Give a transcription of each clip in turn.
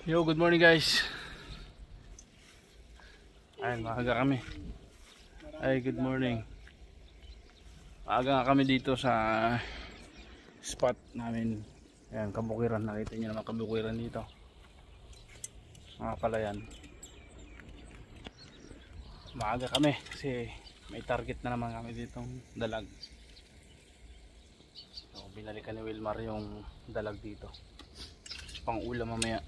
Yo, good morning guys. Ay, maaga kami. Ay, good morning. Maaga nga kami dito sa spot namin. Ayan, kabukiran. Nakita nyo naman kabukiran dito. Mga palayan. Maaga kami kasi may target na naman kami ditong dalag. So, binalikan ni Wilmar yung dalag dito. Pang ulam mamaya.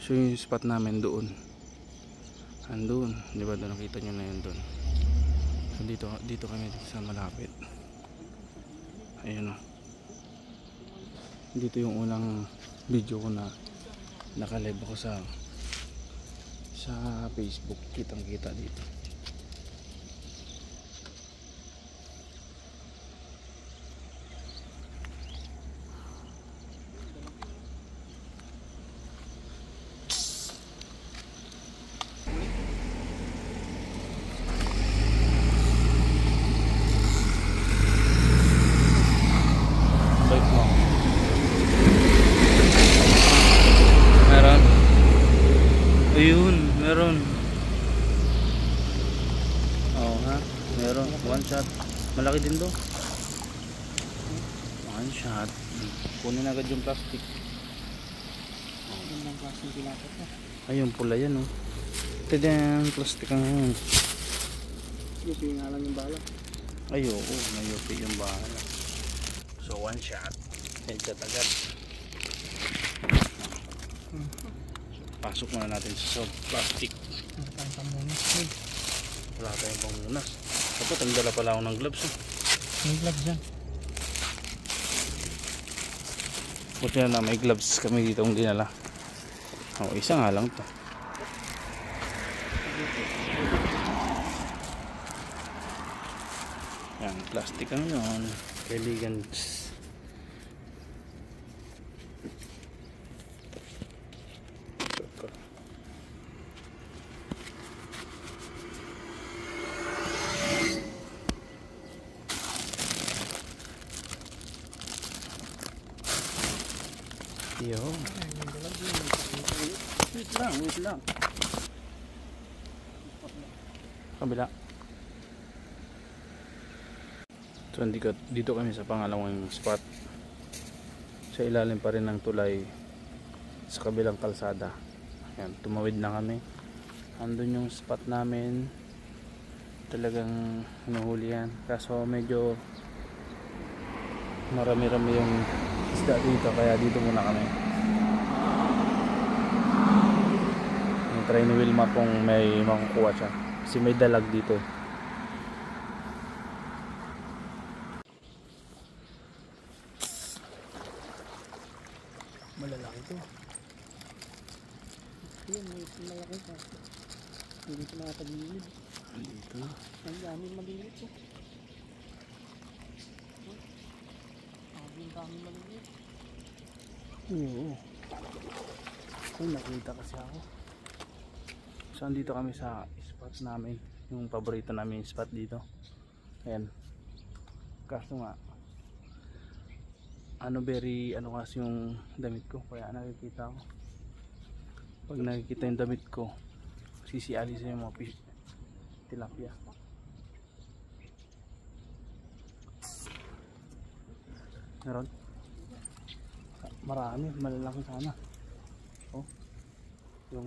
So yung spot namin doon. Andun, di ba doon nakita nyo na yun doon. So dito kami sa malapit. Ayun o. Dito yung unang video ko na naka-live ako sa Facebook. Kitang kita dito. Meron. Oo ha, meron. One shot. Malaki din do. One shot. Kunin agad yung plastic. Yung plastic pinapot mo. Ayun, pula yan oh. Tadang, plastic ang yan. Yupi nga lang yung bala. Ay oo, mayupi yung bala. So one shot. Headshot agad. Pasok muna natin sa plastic. Wala tayong pamunas. Dapat ang dala pala ako ng gloves eh. May gloves dyan. Buti na may gloves kami dito ang dinala. O, isa nga lang to. Yan, plastic ang yun. Elegance. Yo. Wait lang. Kabila. So dito kami sa pangalawang spot. Sa ilalim pa rin ng tulay sa kabilang kalsada. Ayan, tumawid na kami. Andun yung spot namin. Talagang hinuhuli yan. Kaso medyo marami-rami yung isda dito, kaya dito muna kami. Try ni Wilma kung may makukuha siya kasi may dalag dito eh. Malalaki to. Yan, may malaki pa. Hindi ko nakatagilid. Dito. Ang daming malilit po. Ang daming malilit. Oo. Ay, nakita kasi ako. So andito kami sa spot namin, yung paborito namin spot dito. Ayan. Kaso nga very kasi yung damit ko, kaya nakikita ko. Pag nakikita yung damit ko, sisiali sa yung mga tilapia. Meron? Marami, malalaki sana. Oh. Yung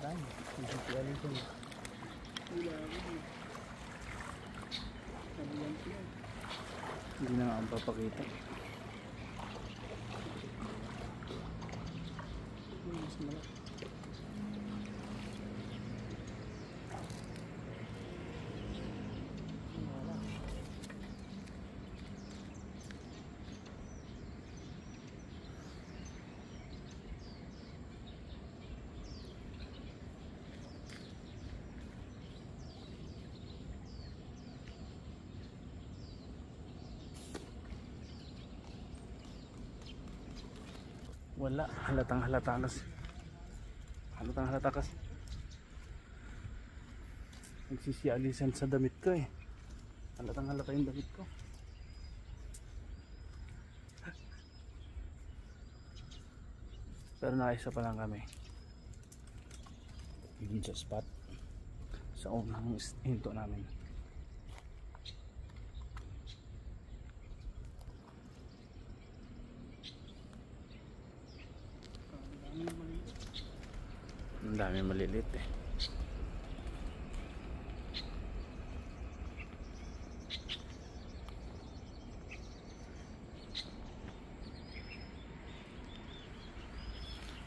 Dami. sisiali sa yung hindi na nga ang papakita. Mas malaki. Wala, halatang halata kasi. Halatang halata kasi. Nagsisialisan sa damit ko eh. Halatang halata yung damit ko. Pero nakaisa pa lang kami. Dito sa spot. Sa unang hinto namin. Ang dami malilit eh.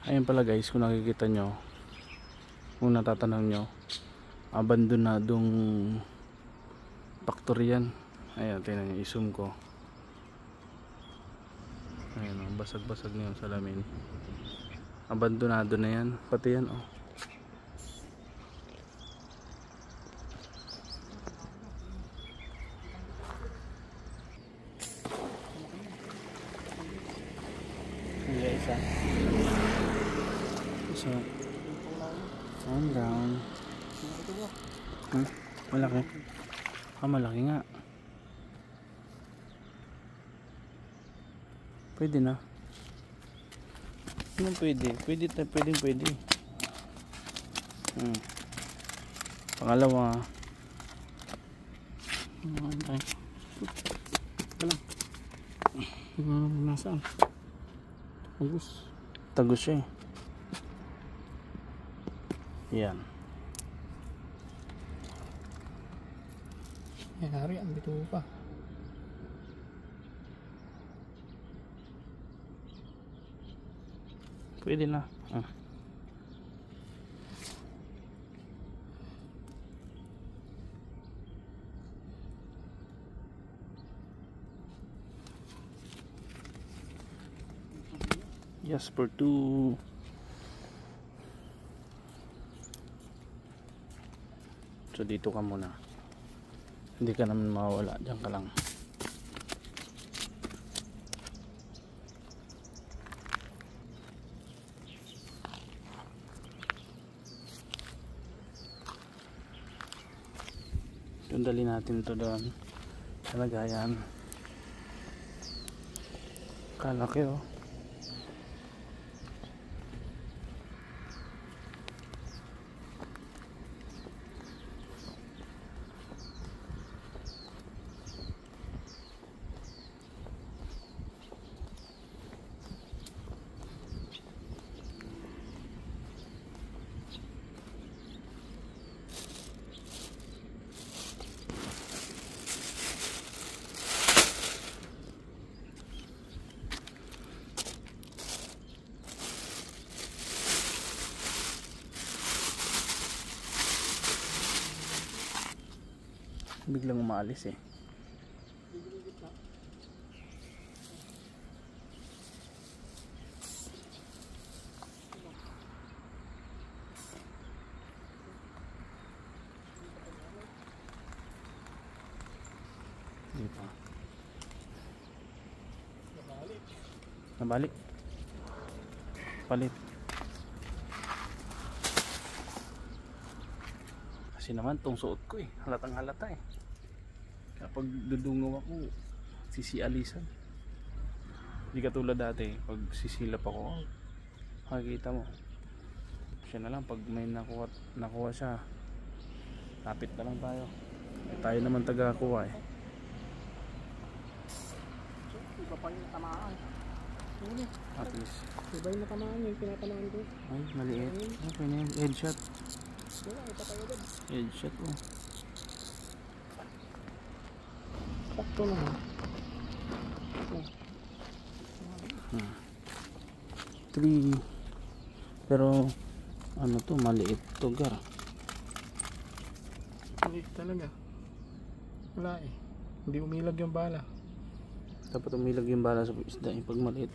Ayun pala guys, kung nakikita nyo, kung natatanaw nyo, abandonadong factory yan. Ayan, tingnan nyo, i-zoom ko. Ayan o, basag-basag na yung salamin. Abandonado na yan, pati yan o. Isa. So, down. Malaki. Malaki nga. Pwede na. Ano pwede? Pwede. Pangalawa. Ay. Wala. Nasaan? Tagus siya eh. Yan. Hari, ang bito pa. Pwede na. Yes, for 2. So dito ka muna. Hindi ka naman mawawala. Diyan ka lang. Dali natin to doon sa lagayan. Kalaki oh. Biglang umaalis eh. Hindi pa. Nabalik. Palit. Kasi naman tong suot ko eh, halatang halata eh. Kapag dudungaw ako, sisialisan. Hindi katulad dati, pag sisilap ako, makikita mo. Siya na lang, pag may nakuha siya, lapit na lang tayo. Tayo naman taga-kuha eh. Iba pa yung tamaan. At least. Iba yung natamaan yung pinatamaan ko. Ay, maliit. Okay na yun, headshot. Wala, ipatayo doon. Headshot oh. Sakto na ha. 3. Pero ano to, maliit to gar. Maliit talaga. Wala eh. Hindi umilag yung bala. Dapat umilag yung bala sa isda yung pag maliit.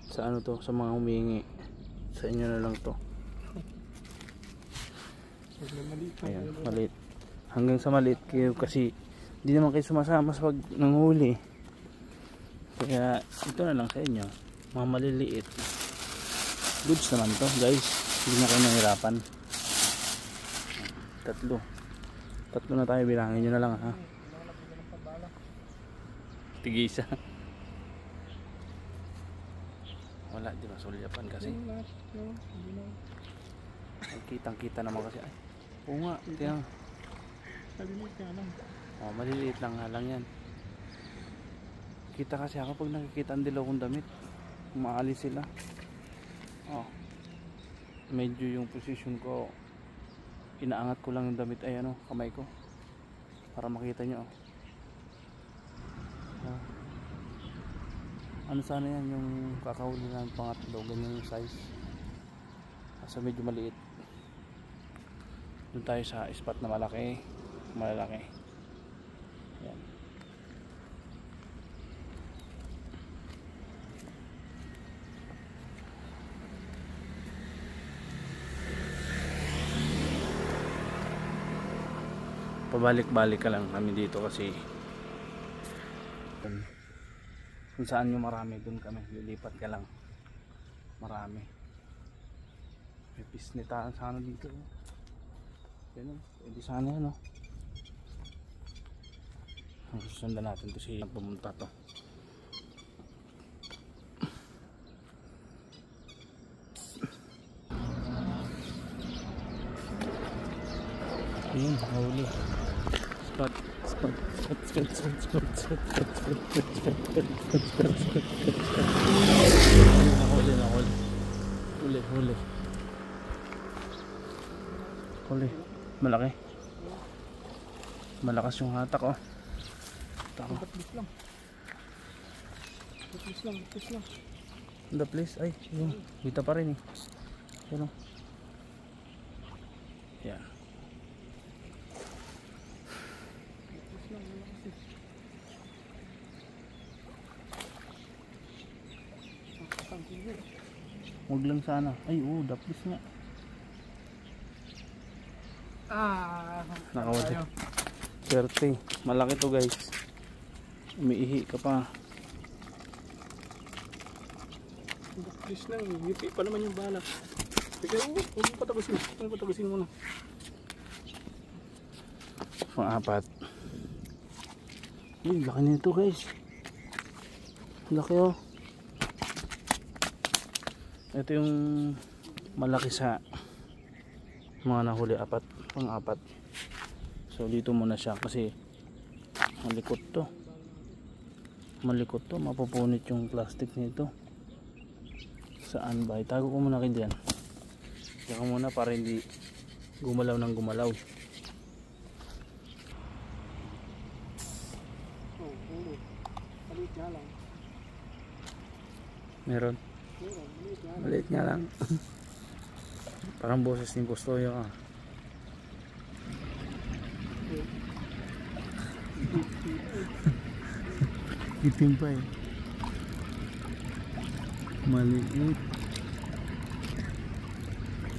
Sa ano to, sa mga humingi, sa inyo na lang to. Ayan, maliit. Hanggang sa maliit kayo kasi hindi naman kayo sumasama sa pag nanghuli. Kaya ito na lang sa inyo, mga maliliit. Goods naman to guys, hindi na kayo nahirapan. Tatlo na tayo, bilangin nyo na lang ha. Tigisa. Wala, di ba sulyapan kasi ay, kitang kita naman kasi. Ay, oo nga, tingnan. Maliliit nga lang. Oh, maliliit lang nga lang yan. Kita kasi ako pag nakikita ang dilaw kong damit, umaalis sila. Oh, medyo yung position ko, inaangat ko lang yung damit, ay ano, kamay ko para makita nyo. Oh. Ano sana yan yung kakahuli ng pangatlo, ganyan yung size. Asa medyo maliit. Doon tayo sa spot na malalaki. Yan. Pabalik-balik ka lang kami dito kasi kung saan yung marami doon kami lilipat ka lang. Marami may pisnitaan sana dito. Yan o, pwede sana yan o. Susundan natin to si pumunta to. Ayun, huli. Spot. Huli. Malaki. Malakas yung hatak oh. Tama. Please lang. The place ay, yun. Kita pa rin eh. Yan oh. Yan. Huwag lang sana. Ay oo, daplis nga. Nakawala. Swerte. Malaki to guys. Umiihi ka pa. Daplis lang. Yupi pa naman yung bala. Teka, huwag mo patagusin. Patagusin muna. Pang-apat. Uy, laki nito guys. Laki oh. Ito yung malaki sa mga nahuli, pang-apat. So dito muna siya kasi malikot to, mapupunit yung plastic nito. Saan ba? Itago ko muna kayo dyan. Diyan ka muna para hindi gumalaw ng gumalaw. Maliit nga lang. Meron? Maliit nga lang. Parang boses ni Gustoyo ah. Itim pa eh. Maliit.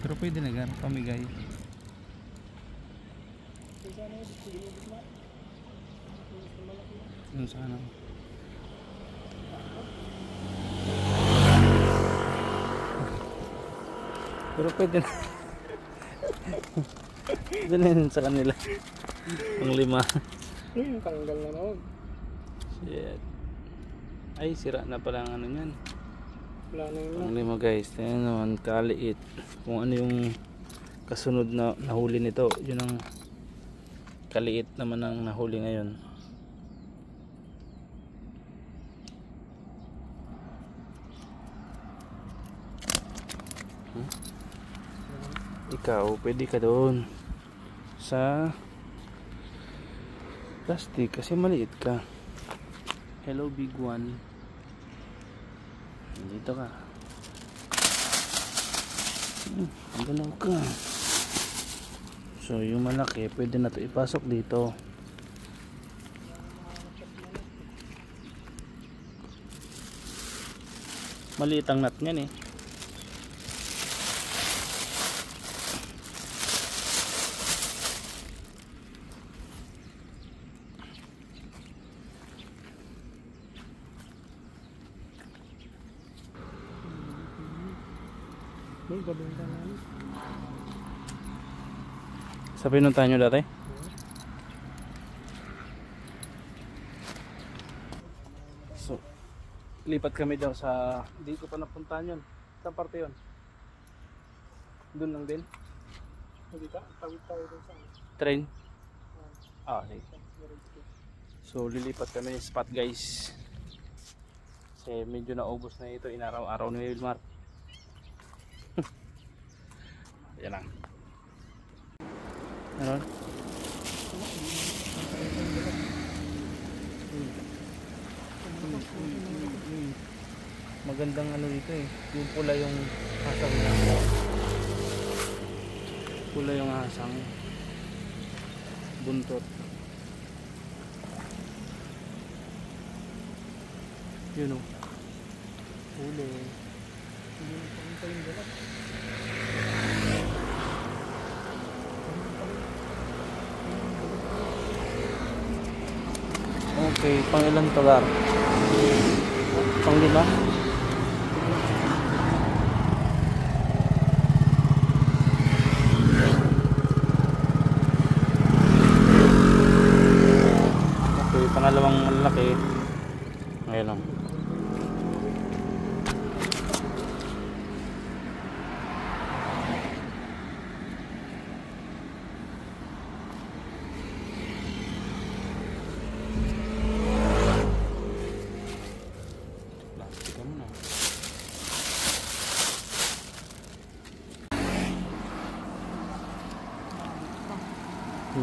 Pero pwede na gan pamigay. Yung sana. Pero pwede na. Pwede na yun sa kanila. Ang 5. Tanggal na naman. Shit. Ay, sira na pala ang ano yan. Wala na yun. Ang 5 guys. Ayan naman, kaliit. Kung ano yung kasunod na nahuli nito, yun ang kaliit naman ang nahuli ngayon. Ikaw, pwede ka doon sa plastic kasi maliit ka. Hello big one. Dito ka. Galaw ka. So yung malaki pwede na to ipasok dito. Maliit ang nut niyan eh. Ay, babenta namin. Sa pinuntahan nyo dati? So, lipat kami daw sa, hindi ko pa napuntahan yun. Saan parte yun? Doon lang din? Hindi ka, tawid tayo doon sa Train? Ah, sige. So, lilipat kami ng spot guys. Kasi medyo naubos na ito, inaraw-araw ni Wilmar. Yan lang. Ano? Magandang ano dito eh. Yung pula yung hasang niya. Pula yung hasang. Buntot. Yun o. Huli. Okay, pang ilang tolar? Pang 5? Okay, pangalawang malaki. Ngayon lang.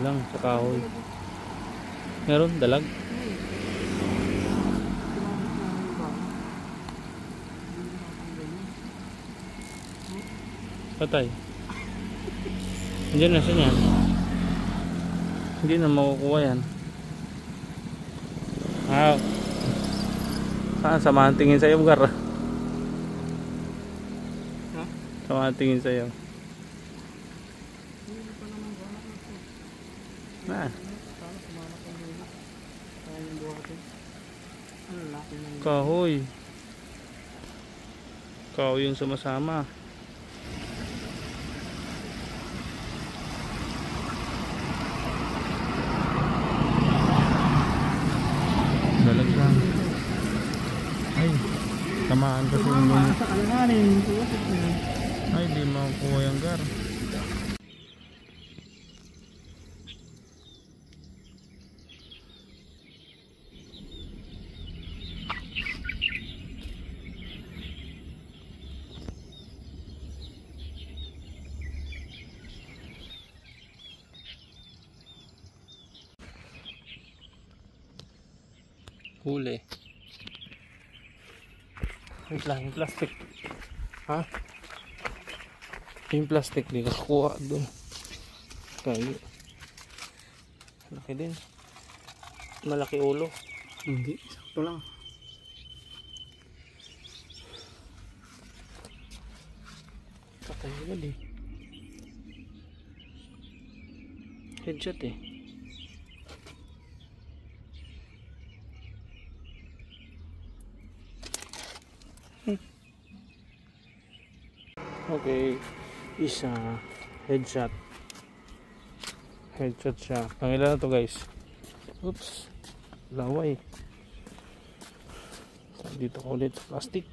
Lang sa kahoy. Meron dalag. Patay. Andiyan na siya yan. Hindi na makukuha yan. Ah. Saan? Samahan tingin sa'yo, Bugar. Ha? Samahan tingin sa'yo. Ah. Kahoy. Kahoy yung sumasama. Dalag lang. Ay, tamaan kasi yung ay, di makukuha yung gar. Huli. Wait lang, yung plastic. Ha? Yung plastic, di kakuha doon. Kaya. Malaki din. Malaki ulo. Hindi, sakto lang. Patay agad eh. Headshot eh. Okay, isa headshot. Headshot siya. Pangilan na to guys. Oops, laway. Dito ko ulit sa plastic.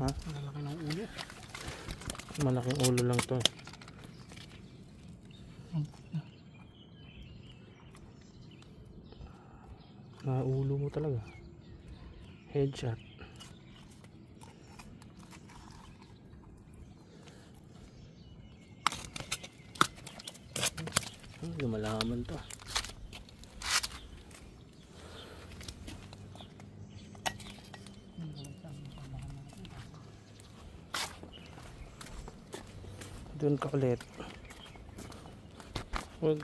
Ha? Malaki ng ulo. Malaking ulo lang to. Ulo mo talaga. Headshot. Lumalaman to. Doon ka ulit. Huwag.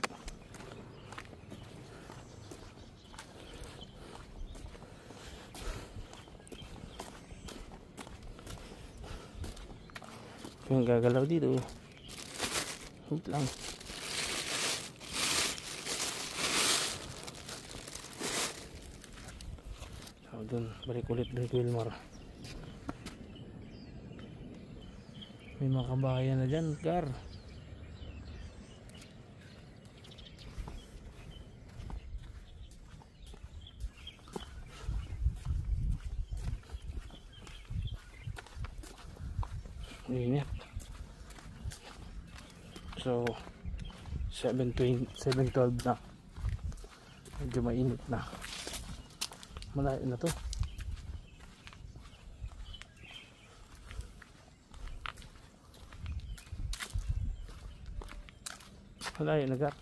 Yung gagalaw dito. Wait lang. dun, balik ulit dun Wilmar. May mga kabahayan na dyan, Gar. Init. So 7:12 na. Medyo mainit na. Malayo na to. Malayo na, Gar.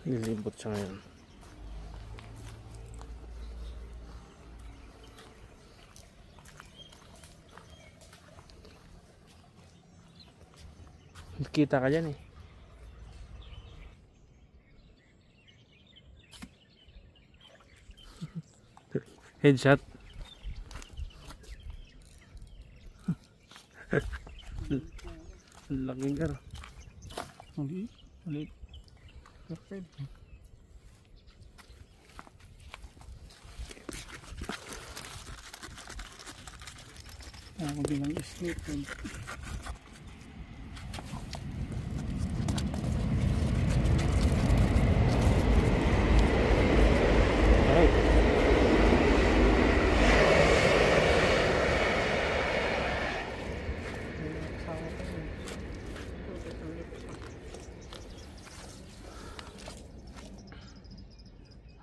Lilibot siya ngayon. Kita ka dyan eh. Headshot. Laki, Gar. Ulit. Perfect. Ako bilang sleep.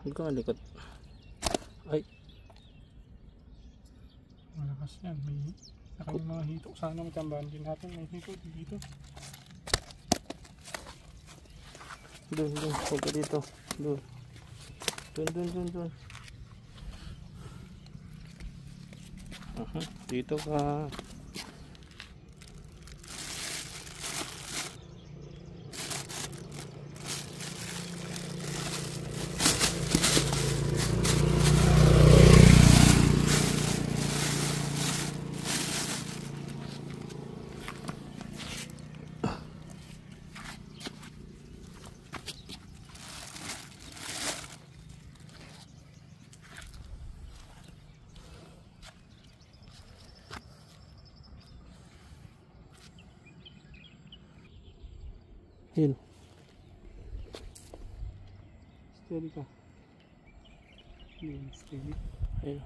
Huwag kang alikot. Ay. Malakas yan. May mga hito. Sana matambahan din natin. May hito dito. Doon. Huwag ka dito. Doon. Dito ka. Yun. Steady ka. Yun, steady. Ayun.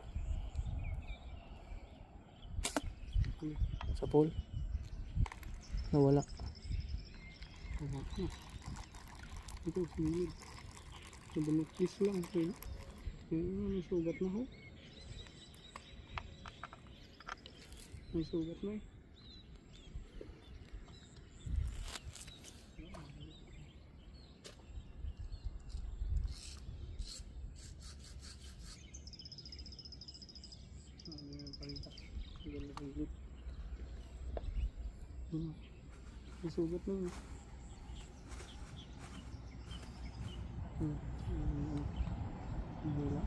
Sa pool. Nawala. Ito, sinilid. Nabanakis lang. May sugat na ho. May sugat na eh. May sugat na yun. Wala.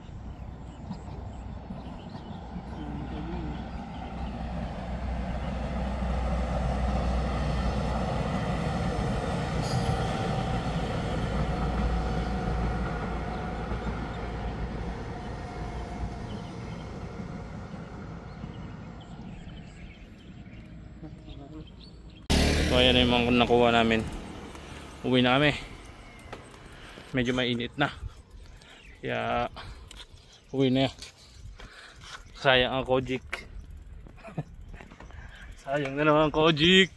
So ayan na yung mga nakuha namin. Uwi na kami. Medyo mainit na. Kaya uwi na yan. Sayang ang Kojik. Sayang na naman, Kojik.